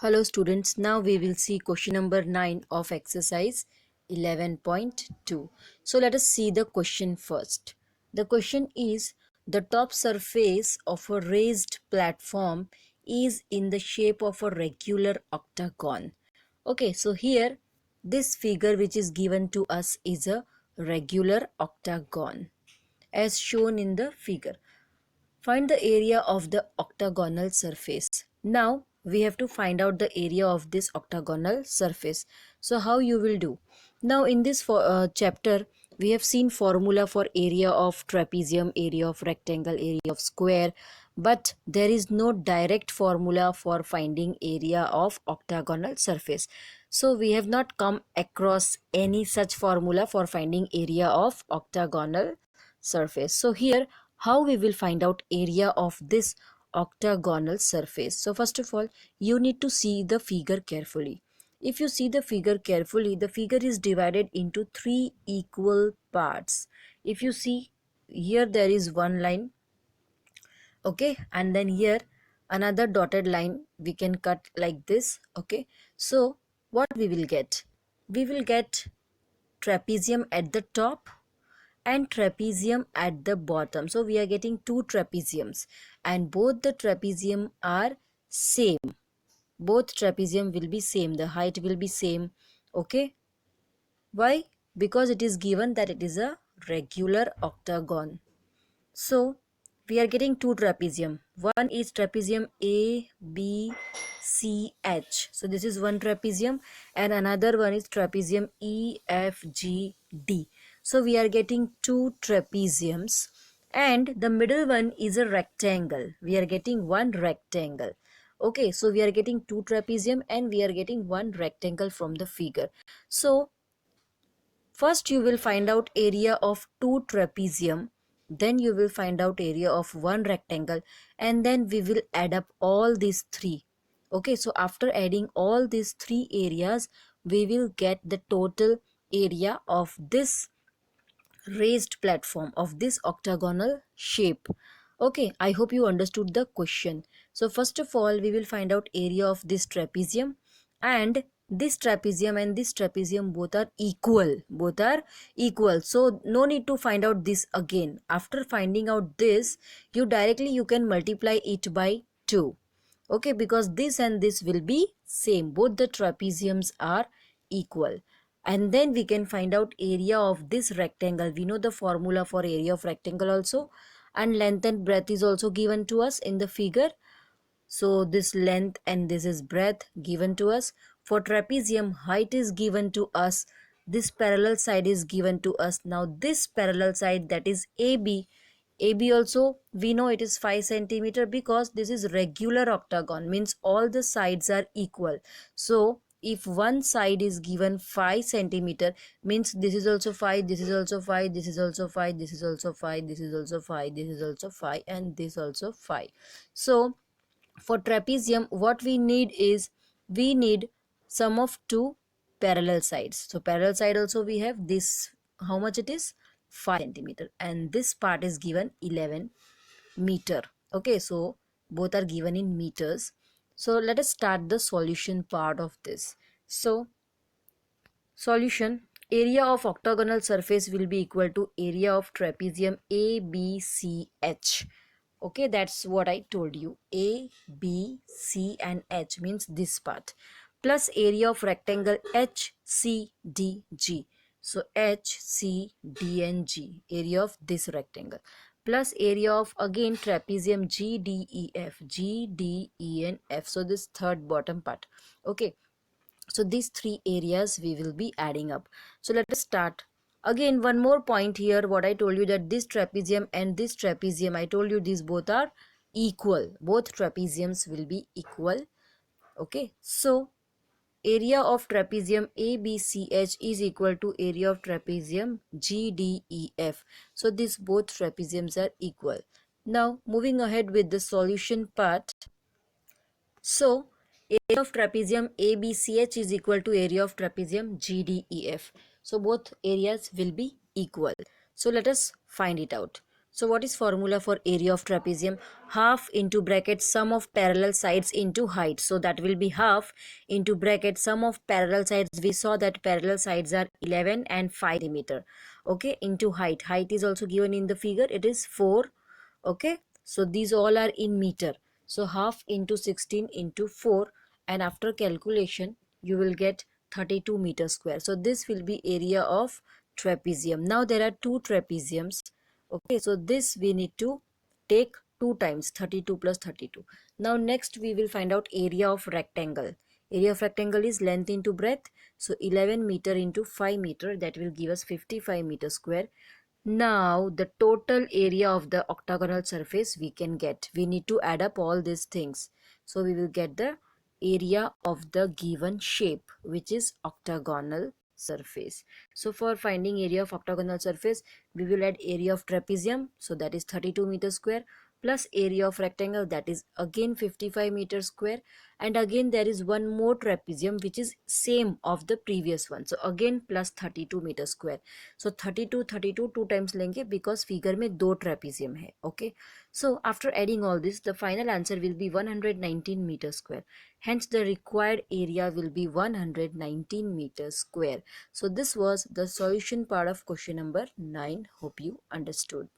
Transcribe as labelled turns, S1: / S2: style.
S1: Hello students, now we will see question number 9 of exercise 11.2. So let us see the question first. The question is, the top surface of a raised platform is in the shape of a regular octagon. Okay, so here this figure which is given to us is a regular octagon as shown in the figure. Find the area of the octagonal surface. Now we have to find out the area of this octagonal surface. So how you will do? Now in this chapter we have seen formula for area of trapezium, area of rectangle, area of square, but there is no direct formula for finding area of octagonal surface. So we have not come across any such formula for finding area of octagonal surface. So here how we will find out area of this octagonal surface. So first of all, you need to see the figure carefully. If you see the figure carefully, the figure is divided into three equal parts. If you see here, there is one line, okay, and then here another dotted line we can cut like this, okay. So what we will get? We will get trapezium at the top and trapezium at the bottom. So we are getting two trapeziums and both the trapezium are same. Both trapezium will be same. The height will be same. Okay. Why? Because it is given that it is a regular octagon. So we are getting two trapezium. One is trapezium A, B, C, H. So this is one trapezium and another one is trapezium E, F, G, D. So we are getting two trapeziums and the middle one is a rectangle. We are getting one rectangle. Okay, so we are getting two trapezium and we are getting one rectangle from the figure. So first you will find out area of two trapezium, then you will find out area of one rectangle, and then we will add up all these three. Okay, so after adding all these three areas, we will get the total area of this raised platform, of this octagonal shape. Okay, I hope you understood the question. So first of all, we will find out area of this trapezium, and this trapezium and this trapezium both are equal. So no need to find out this again. After finding out this, you can multiply it by 2. Okay, because this and this will be same. Both the trapeziums are equal. And then we can find out area of this rectangle. We know the formula for area of rectangle also, and length and breadth is also given to us in the figure. So this length and this is breadth given to us. For trapezium, height is given to us. This parallel side is given to us. Now this parallel side, that is AB. AB also we know it is 5 centimeter because this is regular octagon, means all the sides are equal. So if one side is given 5 centimeter, means this is also 5, this is also 5, this is also 5, this is also 5, this is also 5, this is also 5, and this also 5. So for trapezium, what we need is, we need sum of two parallel sides. So parallel side also we have this, how much it is? 5 centimeter, and this part is given 11 meter. Okay, so both are given in meters. So let us start the solution part of this. So solution, area of octagonal surface will be equal to area of trapezium ABCH. Okay, that's what I told you. A, B, C and H means this part, plus area of rectangle HCDG. So HCD and G, area of this rectangle, plus area of again trapezium GDEF, GDE and F. So this third bottom part. Okay, so these three areas we will be adding up. So let us start. Again, one more point here, what I told you, that this trapezium and this trapezium, I told you these both are equal. Both trapeziums will be equal. Okay, so area of trapezium ABCH is equal to area of trapezium GDEF. So these both trapeziums are equal. Now moving ahead with the solution part. So area of trapezium ABCH is equal to area of trapezium GDEF. So both areas will be equal. So let us find it out. So what is formula for area of trapezium? Half into bracket sum of parallel sides into height. So that will be half into bracket sum of parallel sides. We saw that parallel sides are 11 and 5 centimeter. Okay, into height. Height is also given in the figure. It is 4. Okay, so these all are in meter. So half into 16 into 4, and after calculation you will get 32 meter square. So this will be area of trapezium. Now there are two trapeziums. Okay, so this we need to take 2 times 32 plus 32. Now next we will find out area of rectangle. Area of rectangle is length into breadth. So 11 meter into 5 meter, that will give us 55 meter square. Now the total area of the octagonal surface we can get. We need to add up all these things. So we will get the area of the given shape, which is octagonal surface. So for finding area of octagonal surface, we will add area of trapezium, so that is 32 meter square, plus area of rectangle, that is again 55 meter square, and again there is one more trapezium which is same of the previous one, so again plus 32 meter square. So 32 32 2 times लेंगे because figure में दो trapezium है. Okay, so after adding all this, the final answer will be 119 meter square. Hence the required area will be 119 meters square. So this was the solution part of question number 9. Hope you understood.